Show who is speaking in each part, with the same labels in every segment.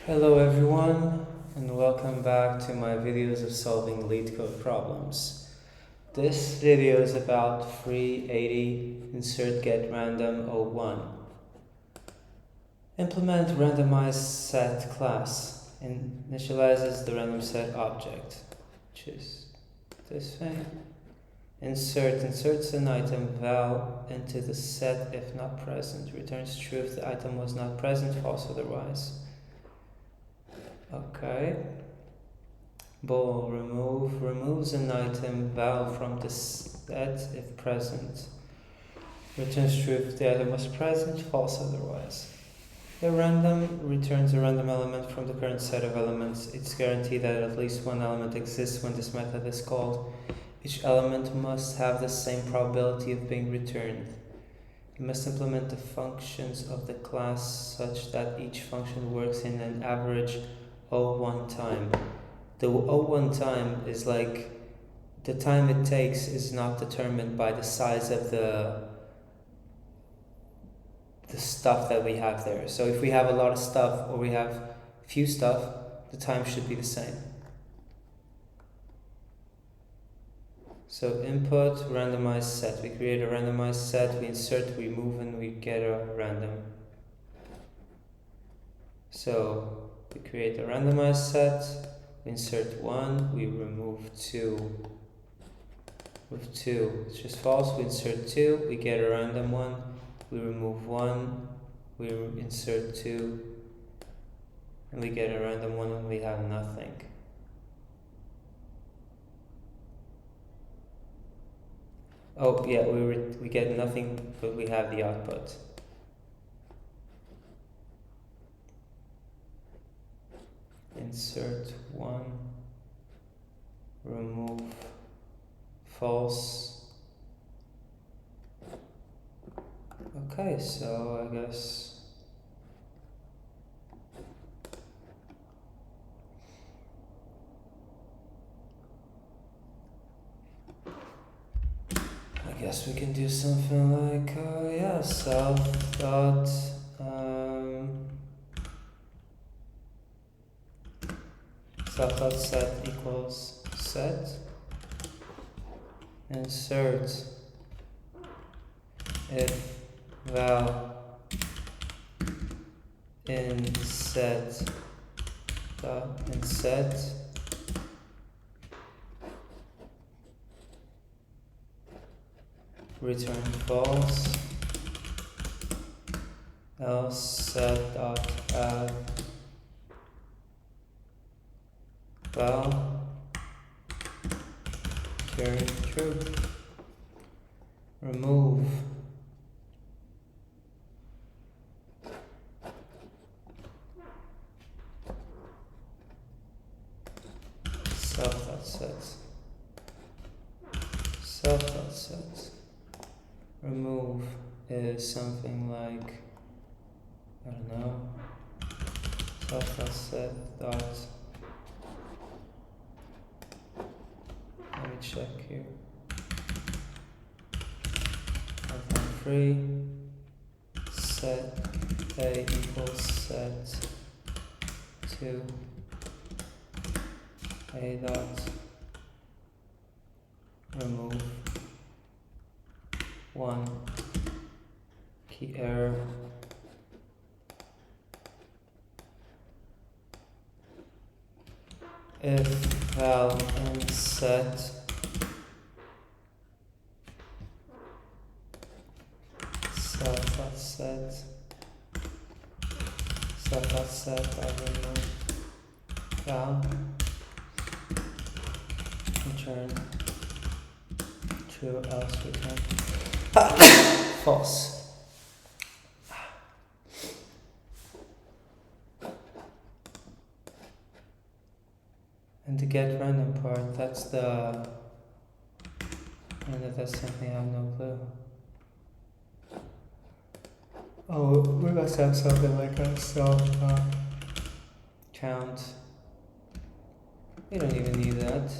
Speaker 1: Hello everyone, and welcome back to my videos of solving LeetCode problems. This video is about free 80 insert GetRandom 01. Implement randomized set class initializes the random set object, which is this thing. Inserts an item val into the set if not present. Returns true if the item was not present, false otherwise. Okay. Bool removes an item val from the set if present. Returns true if the item was present, false otherwise. GetRandom returns a random element from the current set of elements. It's guaranteed that at least one element exists when this method is called. Each element must have the same probability of being returned. You must implement the functions of the class such that each function works in an average O1 time. The O1 time is like the time it takes is not determined by the size of the stuff that we have there. So if we have a lot of stuff or we have few stuff, the time should be the same. So input randomized set. We create a randomized set, we insert, we remove, and we get a random. So we create a randomized set, we insert 1, we remove 2. With 2, it's just false. We insert 2, we get a random 1, we remove 1, we insert 2, and we get a random 1 and we have nothing. Oh yeah, we get nothing, but we have the output. Insert 1, remove false. Okay, so I guess we can do something like self dot self dot set equals set. Insert if val in set dot in set return false, else set dot add val return true. Remove self.set remove is something like, I don't know, self.set dot, let me check here, free set a equals set 2 a dot remove 1 key error if val in set self.set I remove val return true, else return false. And the get random part, that's the, and that's something I have no clue. Oh, we must have something like a self count. We don't even need that.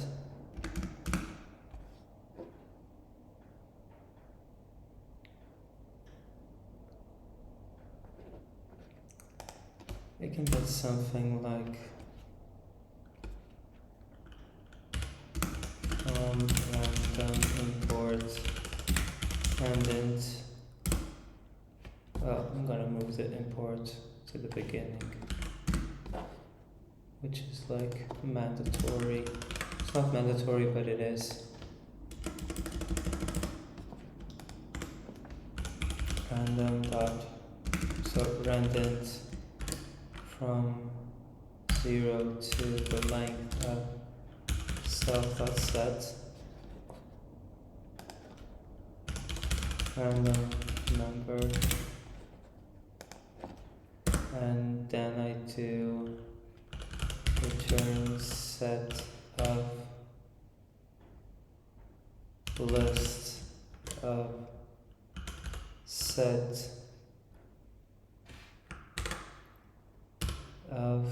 Speaker 1: can get something like random import and int. Well, I'm gonna move the import to the beginning, which is like mandatory. It's not mandatory, but it is. Random dot, so randint from 0 to the length of self.set random number, and then I do return set of list of set of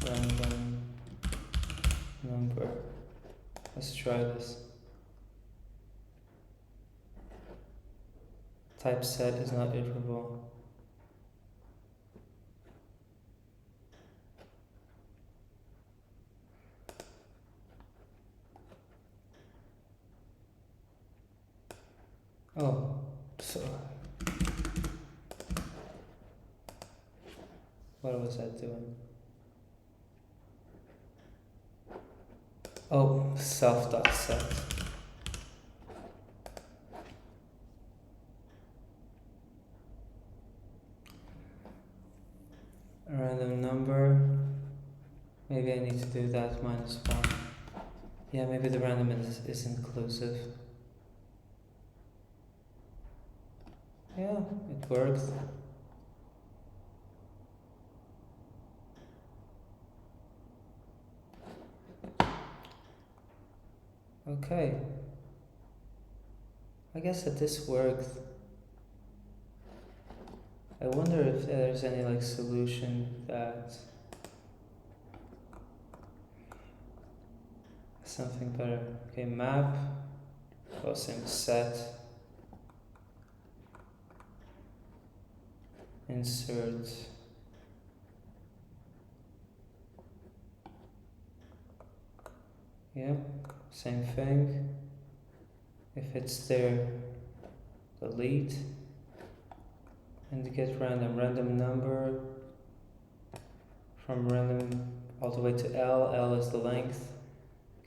Speaker 1: random number. Let's try this. Type set is not iterable. Oh, so what was that doing? Oh, self.set. A random number. Maybe I need to do that -1. Yeah, maybe the random is inclusive. Yeah, it works. Okay. I guess that this worked. I wonder if there's any like solution that something better. Okay, map, same set, insert, yeah, same thing. If it's there, delete, and get random number from random all the way to L. L is the length.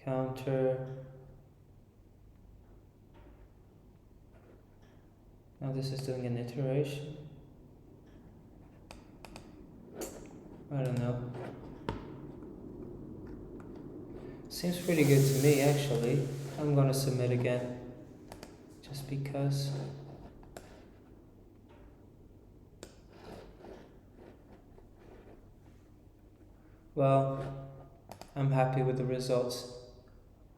Speaker 1: Counter. Now this is doing an iteration. I don't know. Seems pretty good to me actually. I'm gonna submit again. Just because. Well, I'm happy with the results.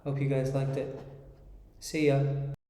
Speaker 1: Hope you guys liked it. See ya.